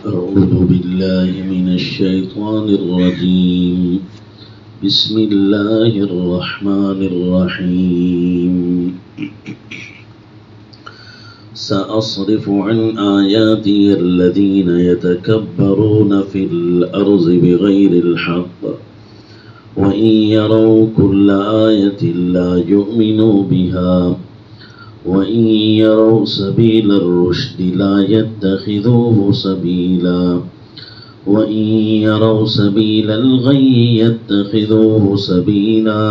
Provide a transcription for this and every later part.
أعوذ بالله من الشيطان الرجيم. بسم الله الرحمن الرحيم. سأصرف عن آياتي الذين يتكبرون في الأرض بغير الحق وإن يروا كل آية لا يؤمنوا بها وإن يروا سبيل الرشد لا يتخذوه سبيلا وإن يروا سبيل الغي يتخذوه سبيلا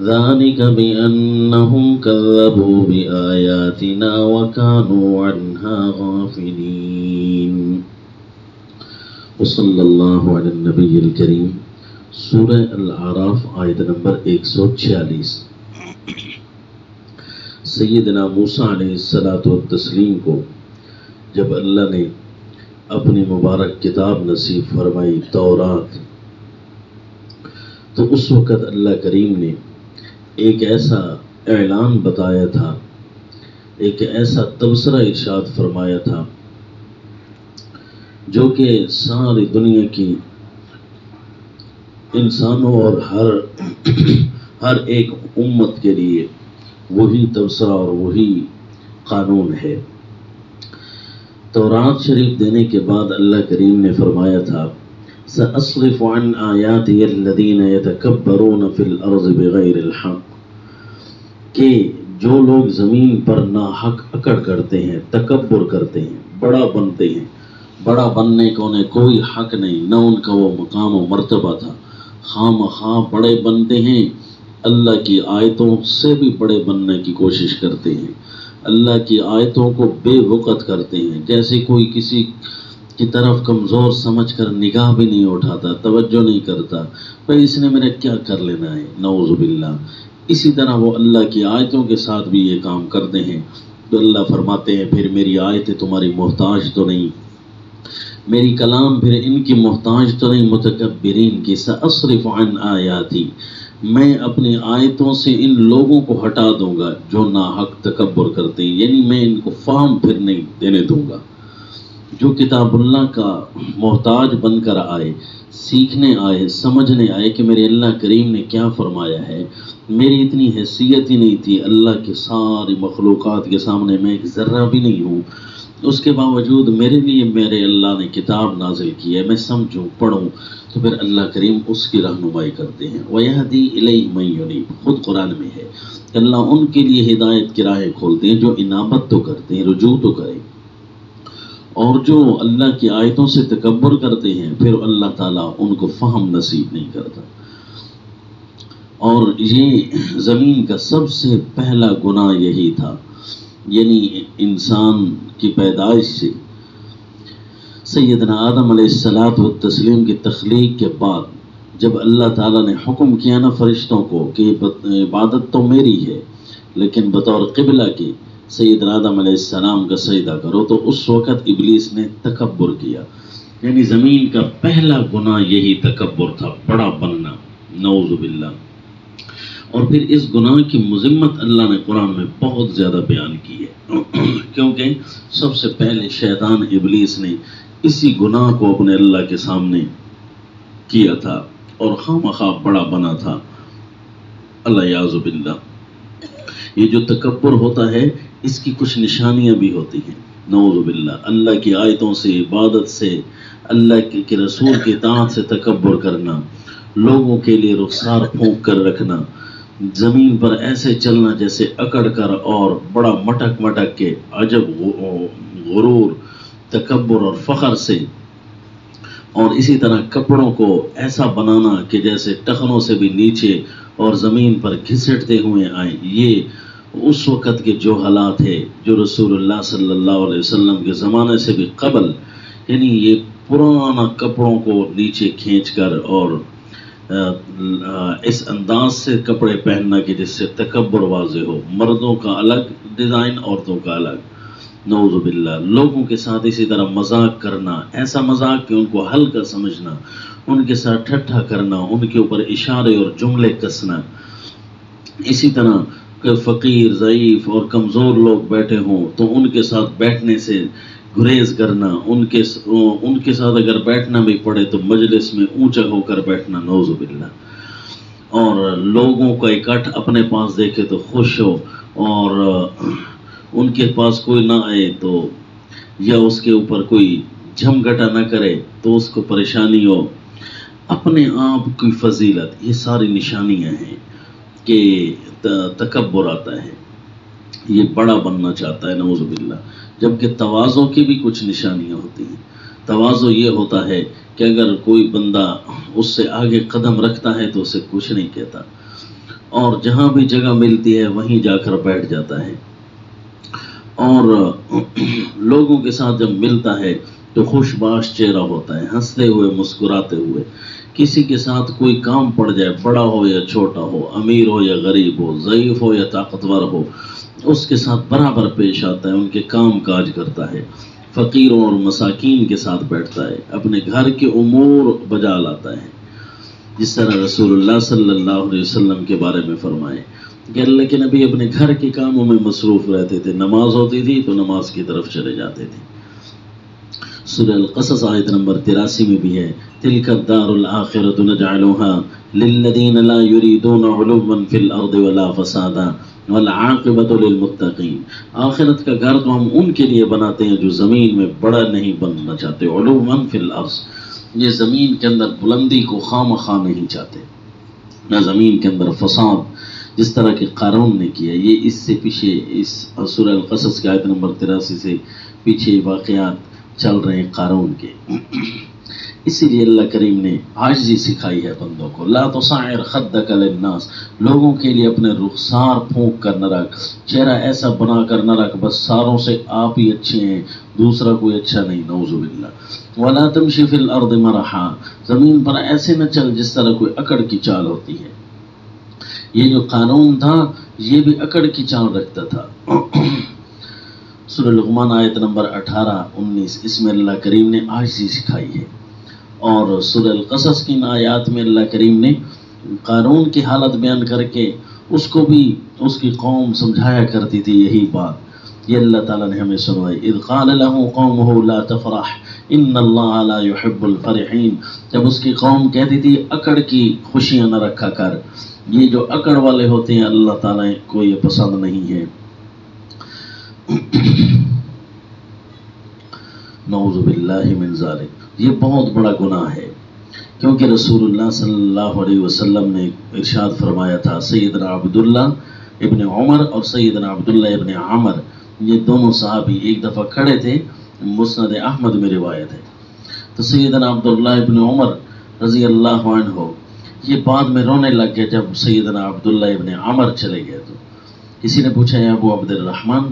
ذلك بأنهم كذبوا بآياتنا وكانوا عنها غافلين. وصلی اللہ علی النبی الکریم. سورہ الاعراف آیت نمبر 146. سیدنا موسیٰ علیہ الصلاۃ والتسلیم کو جب اللہ نے اپنی مبارک کتاب نصیب فرمائی تورات، تو اس وقت اللہ کریم نے ایک ایسا اعلان بتایا تھا، ایک ایسا تبصرہ ارشاد فرمایا تھا جو کہ ساری دنیا کی انسانوں اور ہر ایک امت کے لیے وہی تبصرہ اور وہی قانون ہے. تورات شریف دینے کے بعد اللہ کریم نے فرمایا تھا سأصرف عن آیاتی الذین یتکبرون فی الارض بغیر الحق، کہ جو لوگ زمین پر ناحق اکڑ کرتے ہیں، تکبر کرتے ہیں، بڑا بنتے ہیں. بڑا بننے کو انہیں کوئی حق نہیں، نہ ان کا وہ مقام و مرتبہ تھا. خواہ مخواہ بڑے بنتے ہیں، اللہ کی آیتوں سے بھی بڑے بننے کی کوشش کرتے ہیں، اللہ کی آیتوں کو بے وقت کرتے ہیں، جیسے کوئی کسی کی طرف کمزور سمجھ کر نگاہ بھی نہیں اٹھاتا، توجہ نہیں کرتا، بھئی اس نے میرا کیا کر لینا ہے، نعوذ باللہ. اسی طرح وہ اللہ کی آیتوں کے ساتھ بھی یہ کام کرتے ہیں. تو اللہ فرماتے ہیں پھر میری آیتیں تمہاری محتاج تو نہیں، میری کلام پھر ان کی محتاج تو نہیں، متکبرین کی. سأصرف عن آیاتی، میں اپنی آیتوں سے ان لوگوں کو ہٹا دوں گا جو ناحق تکبر کرتے ہیں، یعنی میں ان کو فہم پھر نہیں دینے دوں گا. جو کتاب اللہ کا محتاج بن کر آئے، سیکھنے آئے، سمجھنے آئے کہ میرے اللہ کریم نے کیا فرمایا ہے، میری اتنی حیثیت ہی نہیں تھی، اللہ کے ساری مخلوقات کے سامنے میں ایک ذرہ بھی نہیں ہوں، اس کے باوجود میرے لیے میرے اللہ نے کتاب نازل کی ہے، میں سمجھوں پڑھوں، تو پھر اللہ کریم اس کی رہنمائی کرتے ہیں. وَيَهْدِي إِلَيْهِ مَن يُنِيبُ، خود قرآن میں ہے کہ اللہ ان کے لیے ہدایت کی راہیں کھولتے ہیں جو انابت تو کرتے ہیں، رجوع تو کریں، اور جو اللہ کی آیتوں سے تکبر کرتے ہیں پھر اللہ تعالیٰ ان کو فہم نصیب نہیں کرتا. اور یہ زمین کا سب سے پہلا گناہ یہی تھا، یعنی انسان کی پیدائش سے سیدنا آدم علیہ الصلاۃ والتسلیم کی تخلیق کے بعد جب اللہ تعالیٰ نے حکم کیا نا فرشتوں کو کہ عبادت تو میری ہے لیکن بطور قبلہ کی سیدنا آدم علیہ السلام کا سجدہ کرو، تو اس وقت ابلیس نے تکبر کیا. یعنی زمین کا پہلا گناہ یہی تکبر تھا، بڑا بننا، نعوذ باللہ. اور پھر اس گناہ کی مذمت اللہ نے قرآن میں بہت زیادہ بیان کی ہے، کیونکہ سب سے پہلے شیطان ابلیس نے اسی گناہ کو اپنے اللہ کے سامنے کیا تھا اور خواہ مخواہ بڑا بنا تھا. اللہ یعوذ باللہ. یہ جو تکبر ہوتا ہے اس کی کچھ نشانیاں بھی ہوتی ہیں، نعوذ باللہ. اللہ کی آیتوں سے، عبادت سے، اللہ کے رسول کی اطاعت سے تکبر کرنا، لوگوں کے لیے رخسار پھونک کر رکھنا، زمین پر ایسے چلنا جیسے اکڑ کر اور بڑا مٹک مٹک کے، عجب غرور، تکبر اور فخر سے. اور اسی طرح کپڑوں کو ایسا بنانا کہ جیسے ٹخنوں سے بھی نیچے اور زمین پر گھسٹتے ہوئے آئیں. یہ اس وقت کے جو حالات ہے جو رسول اللہ صلی اللہ علیہ وسلم کے زمانے سے بھی قبل، یعنی یہ پرانا کپڑوں کو نیچے کھینچ کر اور اس انداز سے کپڑے پہننا کہ جس سے تکبر واضح ہو، مردوں کا الگ ڈیزائن، عورتوں کا الگ، نعوذ باللہ. لوگوں کے ساتھ اسی طرح مذاق کرنا، ایسا مذاق کہ ان کو ہلکا سمجھنا، ان کے ساتھ ٹھٹھا کرنا، ان کے اوپر اشارے اور جملے کسنا. اسی طرح کہ فقیر، ضعیف اور کمزور لوگ بیٹھے ہوں تو ان کے ساتھ بیٹھنے سے گریز کرنا، ان کے ساتھ اگر بیٹھنا بھی پڑے تو مجلس میں اونچا ہو کر بیٹھنا، نعوذ باللہ، اور لوگوں کا اکٹھ اپنے پاس دیکھے تو خوش ہو، اور ان کے پاس کوئی نہ آئے تو یا اس کے اوپر کوئی جھمگٹا نہ کرے تو اس کو پریشانی ہو، اپنے آپ کی فضیلت، یہ ساری نشانیاں ہیں کہ تکبر آتا ہے، یہ بڑا بننا چاہتا ہے، نعوذ باللہ۔ جبکہ تواضع کی بھی کچھ نشانیاں ہوتی ہیں۔ تواضع یہ ہوتا ہے کہ اگر کوئی بندہ اس سے آگے قدم رکھتا ہے تو اسے کچھ نہیں کہتا، اور جہاں بھی جگہ ملتی ہے وہیں جا کر بیٹھ جاتا ہے، اور لوگوں کے ساتھ جب ملتا ہے تو خوش باش چہرہ ہوتا ہے، ہنستے ہوئے مسکراتے ہوئے۔ کسی کے ساتھ کوئی کام پڑ جائے، بڑا ہو یا چھوٹا ہو، امیر ہو یا غریب ہو، ضعیف ہو یا طاقتور ہو، اس کے ساتھ برابر پیش آتا ہے، ان کے کام کاج کرتا ہے، فقیروں اور مساکین کے ساتھ بیٹھتا ہے، اپنے گھر کے امور بجا لاتا ہے، جس طرح رسول اللہ صلی اللہ علیہ وسلم کے بارے میں فرمائے کہ اللہ کے نبی اپنے گھر کے کاموں میں مصروف رہتے تھے، نماز ہوتی تھی تو نماز کی طرف چلے جاتے تھے۔ سورہ القصص آیت نمبر 83 میں بھی ہے، تلک الدار الآخرۃ نجعلها للذین لا یریدون علوا فی الارض ولا فسادا والعاقبۃ للمتقین۔ آخرت کا گھر تو ہم ان کے لیے بناتے ہیں جو زمین میں بڑا نہیں بننا چاہتے، علوا فی الارض، یہ زمین کے اندر بلندی کو خواہ مخواہ نہیں چاہتے، نہ زمین کے اندر فساد، جس طرح کہ قارون نے کیا۔ یہ اس سے پیچھے، اس سورہ القصص کی آیت نمبر 83 سے پیچھے واقعات چل رہے ہیں قارون کے۔ اسی لیے اللہ کریم نے عاجزی سکھائی ہے بندوں کو، لا تصعر خدک للناس، لوگوں کے لیے اپنے رخسار پھونک کر نہ رکھ، چہرہ ایسا بنا کر نہ رکھ بس ساروں سے آپ ہی اچھے ہیں، دوسرا کوئی اچھا نہیں، نعوذ باللہ۔ ولا تمشی فی الارض مرحا، زمین پر ایسے نہ چل جس طرح کوئی اکڑ کی چال ہوتی ہے۔ یہ جو قانون تھا یہ بھی اکڑ کی چال رکھتا تھا۔ سورہ لقمان آیت نمبر 18-19، اس میں اللہ کریم نے عاجزی سکھائی ہے، اور سورہ القصص کی آیات میں اللہ کریم نے قارون کی حالت بیان کر کے اس کو بھی اس کی قوم سمجھایا کرتی تھی یہی بات، یہ اللہ تعالیٰ نے ہمیں سنوائی۔ اذ قال له قومه لا تفرح ان اللہ لا يحب الفرحین، جب اس کی قوم کہتی تھی اکڑ کی خوشیاں نہ رکھا کر، یہ جو اکڑ والے ہوتے ہیں اللہ تعالیٰ کو یہ پسند نہیں ہے، نعوذ باللہ من ذالک، یہ بہت بڑا گناہ ہے، کیونکہ رسول اللہ صلی اللہ علیہ وسلم نے ارشاد فرمایا تھا، سیدنا عبداللہ ابن عمر اور سیدنا عبداللہ ابن عمر، یہ دونوں صحابی ایک دفعہ کھڑے تھے، مسند احمد میں روایت ہے، تو سیدنا عبداللہ ابن عمر رضی اللہ عنہ یہ بعد میں رونے لگ گئے جب سیدنا عبداللہ ابن عمر چلے گئے، تو کسی نے پوچھا یا ابو عبد الرحمن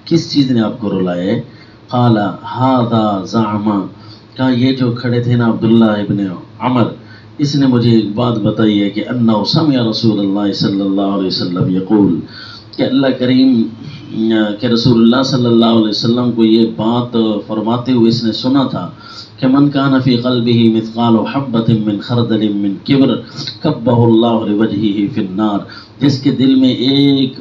کس چیز نے آپ کو رلایا ہے؟ قال ھذا زعم، کہا یہ جو کھڑے تھے نا عبداللہ ابن عمر، اس نے مجھے ایک بات بتائی ہے کہ انہ سمع رسول اللہ صلی اللہ علیہ وسلم یقول، کہ اللہ کریم کہ رسول اللہ صلی اللہ علیہ وسلم کو یہ بات فرماتے ہوئے اس نے سنا تھا کہ من کان فی قلبہ مثقال حبۃ من خردل من کبر کبہ اللہ لوجہہ فی النار، جس کے دل میں ایک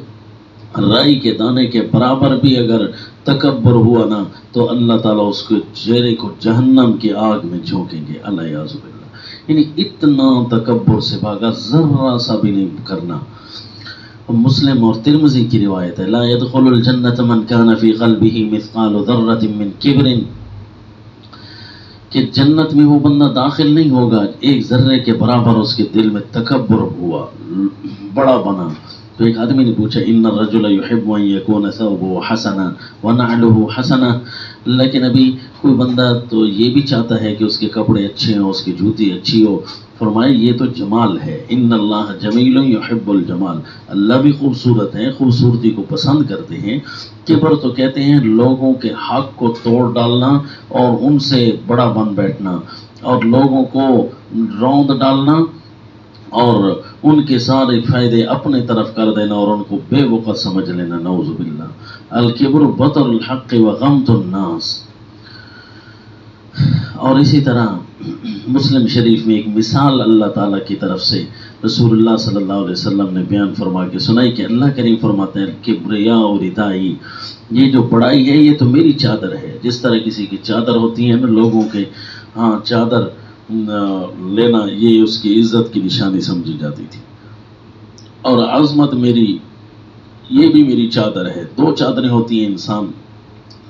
رائی کے دانے کے برابر بھی اگر تکبر ہوا نا تو اللہ تعالیٰ اس کے چہرے کو جہنم کی آگ میں جھونکیں گے، اللہ یعوذ باللہ۔ یعنی اتنا تکبر سے بھاگا، ذرا سا بھی نہیں کرنا۔ مسلم اور ترمذی کی روایت ہے، لا يدخل الجنۃ من کان فی قلبہ مثقال ذرۃ من کبر، کہ جنت میں وہ بندہ داخل نہیں ہوگا ایک ذرے کے برابر اس کے دل میں تکبر ہوا، بڑا بنا۔ تو ایک آدمی نے پوچھا ان الرجل يحب ان يكون ثوبه حسنا ونعله حسنا، اللہ کے نبی کوئی بندہ تو یہ بھی چاہتا ہے کہ اس کے کپڑے اچھے ہوں، اس کی جوتی اچھی ہو، فرمائے یہ تو جمال ہے، ان اللہ جمیل یحب الجمال، اللہ بھی خوبصورت ہے، خوبصورتی کو پسند کرتے ہیں۔ کبر تو کہتے ہیں لوگوں کے حق کو توڑ ڈالنا اور ان سے بڑا بن بیٹھنا اور لوگوں کو روند ڈالنا اور ان کے سارے فائدے اپنے طرف کر دینا اور ان کو بے وقت سمجھ لینا، نعوذ باللہ۔ الکبر بطر الحق و غمت الناس۔ اور اسی طرح مسلم شریف میں ایک مثال اللہ تعالیٰ کی طرف سے رسول اللہ صلی اللہ علیہ وسلم نے بیان فرما کے سنائی کہ اللہ کریم فرماتے ہیں کبریا اور ردائی، یہ جو بڑائی ہے یہ تو میری چادر ہے. جس طرح کسی کی چادر ہوتی ہے نا لوگوں کے، ہاں چادر لینا یہ اس کی عزت کی نشانی سمجھی جاتی تھی. اور عظمت میری، یہ بھی میری چادر ہے. دو چادریں ہوتی ہیں انسان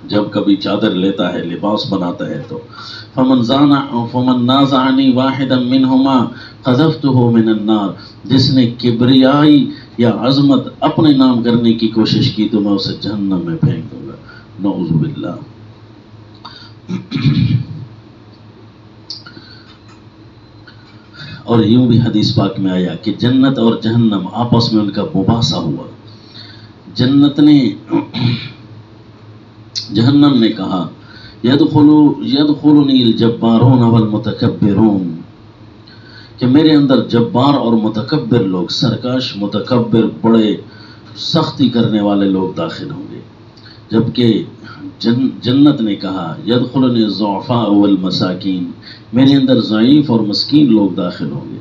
جب کبھی چادر لیتا ہے، لباس بناتا ہے تو فمن نازعنی واحدا منہما قذفتہ من النار، جس نے کبریائی یا عظمت اپنے نام کرنے کی کوشش کی تو میں اسے جہنم میں پھینک دوں گا. نعوذ باللہ. اور یوں بھی حدیث پاک میں آیا کہ جنت اور جہنم آپس میں ان کا مباحثہ ہوا. جنت نے، جہنم نے کہا یدخلنی الجبارون والمتکبرون، کہ میرے اندر جبار اور متکبر لوگ، سرکش متکبر بڑے سختی کرنے والے لوگ داخل ہوں گے. جبکہ جنت نے کہا یدخلنی الضعفاء والمساکین، میرے اندر ضعیف اور مسکین لوگ داخل ہوں گے.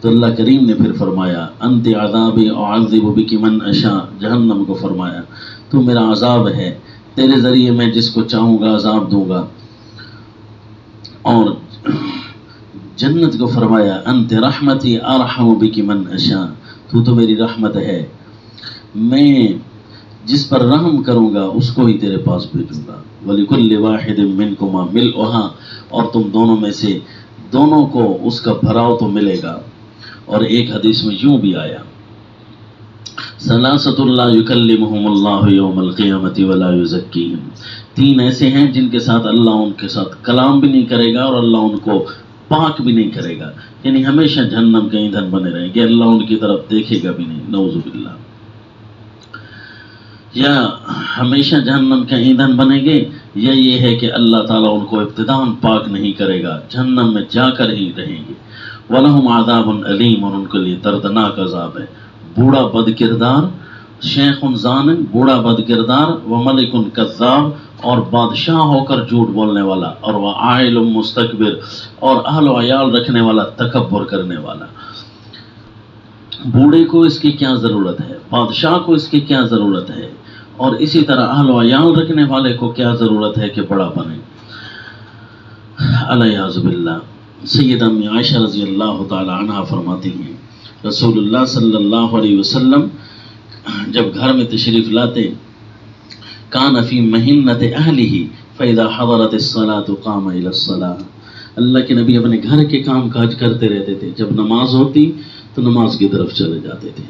تو اللہ کریم نے پھر فرمایا انت عذابی اعذب بک من اشاء، جہنم کو فرمایا تو میرا عذاب ہے، تیرے ذریعے میں جس کو چاہوں گا عذاب دوں گا. اور جنت کو فرمایا انت رحمتی ارحم بک من اشاء، تو میری رحمت ہے، میں جس پر رحم کروں گا اس کو ہی تیرے پاس بھیجوں گا. وَلِكُلِّ وَاحِدٍ مِّنْكُمَا مِلْءُهَا، اور تم دونوں میں سے دونوں کو اس کا بھراؤ تو ملے گا. اور ایک حدیث میں یوں بھی آیا ثلاثۃ لا یکلمہم اللہ یوم القیامۃ ولا یزکیہم، تین ایسے ہیں جن کے ساتھ اللہ ان کے ساتھ کلام بھی نہیں کرے گا اور اللہ ان کو پاک بھی نہیں کرے گا، یعنی ہمیشہ جہنم کے ایندھن بنے رہیں گے، اللہ ان کی طرف دیکھے گا بھی نہیں. نعوذ باللہ. یا ہمیشہ جہنم کے ایندھن بنیں گے، یا یہ ہے کہ اللہ تعالیٰ ان کو ابتداءً پاک نہیں کرے گا، جہنم میں جا کر ہی رہیں گے. وَلَهُمْ عَذَابٌ عَلِيمٌ، اور ان کے لیے دردناک عذاب ہے. بوڑھا بد کردار، شیخ ظالم، بوڑھا بد کردار، وملک کذاب، اور بادشاہ ہو کر جھوٹ بولنے والا، اور وعائل مستکبر، اور اہل و عیال رکھنے والا، تکبر کرنے والا. بوڑھے کو اس کی کیا ضرورت ہے، بادشاہ کو اس کی کیا ضرورت ہے، اور اسی طرح اہل و عیال رکھنے والے کو کیا ضرورت ہے کہ بڑا بنے. الیاذ باللہ. سیدہ امی عائشہ رضی اللہ تعالی عنہ فرماتی ہیں رسول اللہ صلی اللہ علیہ وسلم جب گھر میں تشریف لاتے کان فی محنت اہلہ فاذا حضرت الصلاۃ قام الی الصلاۃ، اللہ کے نبی اپنے گھر کے کام کاج کرتے رہتے تھے، جب نماز ہوتی تو نماز کی طرف چلے جاتے تھے.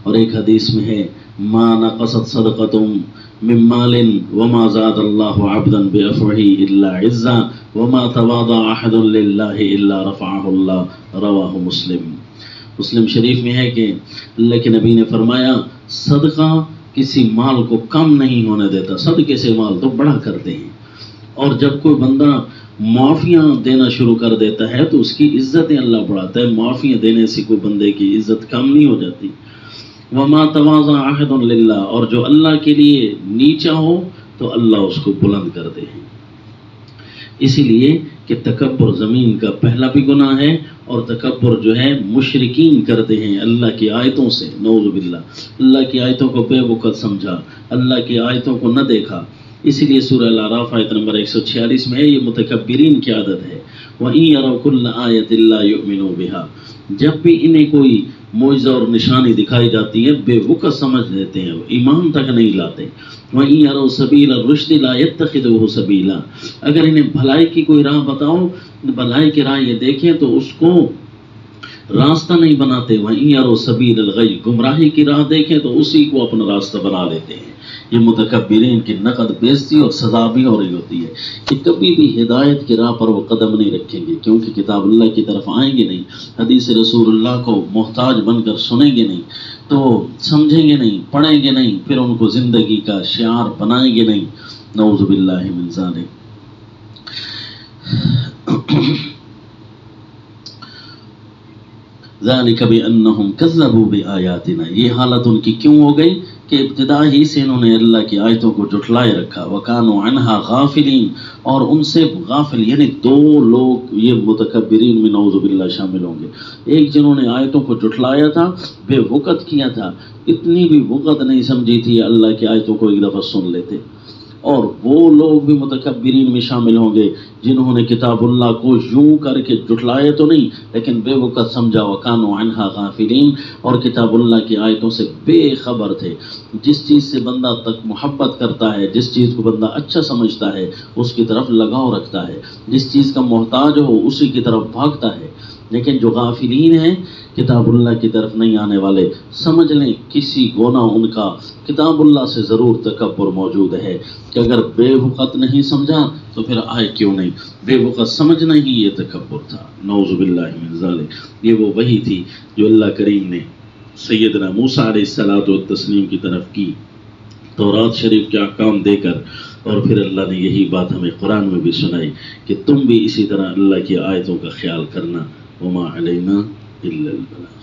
اور ایک حدیث میں ہے ما نقصت صدقۃ من مال وما زاد اللہ عبدا بعفوہ الا عزا وما تواضع احد للہ الا رفعہ اللہ، رواہ مسلم. مسلم شریف میں ہے کہ اللہ کے نبی نے فرمایا صدقہ کسی مال کو کم نہیں ہونے دیتا، صدقے سے مال تو بڑا کرتے ہیں. اور جب کوئی بندہ معافیاں دینا شروع کر دیتا ہے تو اس کی عزتیں اللہ بڑھاتا ہے. معافیاں دینے سے کوئی بندے کی عزت کم نہیں ہو جاتی. وما تواضع احد للہ، اور جو اللہ کے لیے نیچا ہو تو اللہ اس کو بلند کرتے ہیں. اسی لیے کہ تکبر زمین کا پہلا بھی گناہ ہے، اور تکبر جو ہے مشرکین کرتے ہیں اللہ کی آیتوں سے. نعوذ باللہ. اللہ کی آیتوں کو بے وقت سمجھا، اللہ کی آیتوں کو نہ دیکھا. اسی لیے سورہ الاعراف آیت نمبر 146 میں ہے یہ متکبرین کی عادت ہے. وَإِن يَرَوْا كُلَّ آيَةٍ لَا يُؤْمِنُوا بِهَا، جب بھی انہیں کوئی معجزہ اور نشانی دکھائی جاتی ہے بے وقت سمجھ لیتے ہیں، ایمان تک نہیں لاتے. وَإِن يَرَوْا سَبِيلَ الرُّشْدِ لَا يَتَّخِذُوهُ سَبِيلًا، اگر انہیں بھلائی کی کوئی راہ بتاؤ، بھلائی کی راہ یہ دیکھیں تو اس کو راستہ نہیں بناتے. وَإِن يَرَوْا سَبِيلَ الْغَيِّ، گمراہی کی راہ دیکھیں تو اسی کو اپنا راستہ بنا لیتے ہیں. یہ متکبرین کی نقد بیزتی اور سزا بھی ہو رہی ہوتی ہے کہ کبھی بھی ہدایت کی راہ پر وہ قدم نہیں رکھیں گے، کیونکہ کتاب اللہ کی طرف آئیں گے نہیں، حدیث رسول اللہ کو محتاج بن کر سنیں گے نہیں، تو سمجھیں گے نہیں، پڑھیں گے نہیں، پھر ان کو زندگی کا شعار بنائیں گے نہیں. نعوذ باللہ من ذالک. ذالک بأنہم کذبوا بآیاتنا، یہ حالت ان کی کیوں ہو گئی کہ ابتدا ہی سے انہوں نے اللہ کی آیتوں کو جھٹلائے رکھا، وکانوا عنہا غافلین، اور ان سے غافل، یعنی دو لوگ یہ متکبرین میں نعوذ باللہ شامل ہوں گے، ایک جنہوں نے آیتوں کو جھٹلایا تھا، بے وقت کیا تھا، اتنی بھی وقت نہیں سمجھی تھی اللہ کی آیتوں کو ایک دفعہ سن لیتے، اور وہ لوگ بھی متکبرین میں شامل ہوں گے جنہوں نے کتاب اللہ کو یوں کر کے جھٹلائے تو نہیں لیکن بے وقت سمجھا، وکانوا عنہا غافلین، اور کتاب اللہ کی آیتوں سے بے خبر تھے۔ جس چیز سے بندہ تک محبت کرتا ہے، جس چیز کو بندہ اچھا سمجھتا ہے اس کی طرف لگاؤ رکھتا ہے، جس چیز کا محتاج ہو اسی کی طرف بھاگتا ہے، لیکن جو غافلین ہیں کتاب اللہ کی طرف نہیں آنے والے، سمجھ لیں کسی گناہ ان کا کتاب اللہ سے ضرور تکبر موجود ہے کہ اگر بے وقت نہیں سمجھا تو پھر آئے کیوں نہیں، بے وقت سمجھنا ہی یہ تکبر تھا، نعوذ باللہ من ذالک۔ یہ وہ وحی تھی جو اللہ کریم نے سیدنا موسیٰ علیہ الصلوۃ والتسلیم کی طرف کی، تورات شریف کے احکام دے کر، اور پھر اللہ نے یہی بات ہمیں قرآن میں بھی سنائی کہ تم بھی اسی طرح اللہ کی آیتوں کا خیال کرنا، وما علینا الا البلاغ۔